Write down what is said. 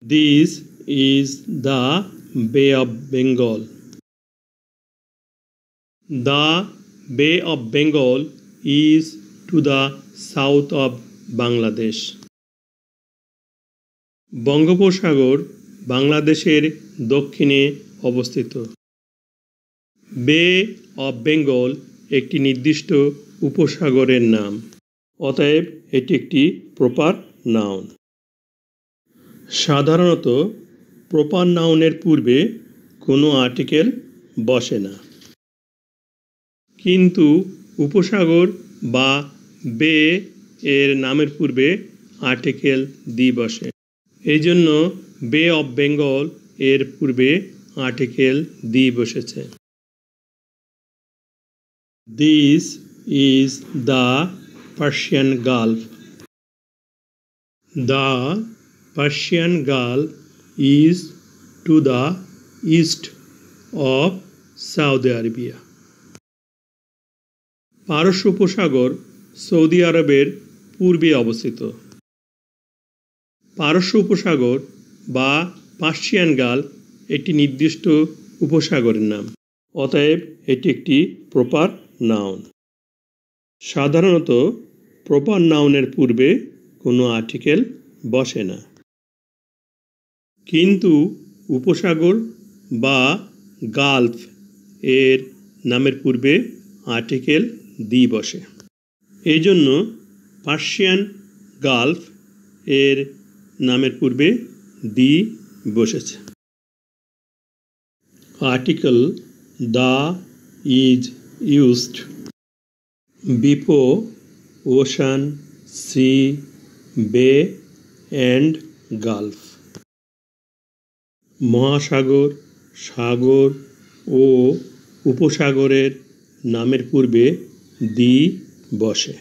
This is the Bay of Bengal. The Bay of Bengal is to the south of Bangladesh. বঙ্গোপসাগর বাংলাদেশের দক্ষিণে অবস্থিত। বে of Bengal একটি নির্দিষ্ট উপসাগরের নাম, অতএব এটি একটি প্রপার নাউন। সাধারণত প্রপার নাউনের পূর্বে কোনো আর্টিকেল বসে না, কিন্তু উপসাগর বা বে এর নামের পূর্বে আর্টিকেল দি বসে। এই জন্য বে অফ বেঙ্গল এর পূর্বে আর্টিকেল দি বসেছে। This is the Persian Gulf. The Persian Gulf is to the east of Saudi Arabia. পারস্য উপসাগর সৌদি আরবের পূর্বে অবস্থিত। পারস্য উপসাগর বা পার্সিয়ান গালফ একটি নির্দিষ্ট উপসাগরের নাম, অতএব এটি একটি প্রপার নাউন। সাধারণত প্রপার নাউনের পূর্বে কোনো আর্টিকেল বসে না, কিন্তু উপসাগর বা গালফ এর নামের পূর্বে আর্টিকেল দি বসে। এই জন্য পার্সিয়ান গালফ এর নামের পূর্বে দি বসেছে। Article the is used before ocean, sea, bay and gulf. মহাসাগর, সাগর ও উপসাগরের নামের পূর্বে দি বসে।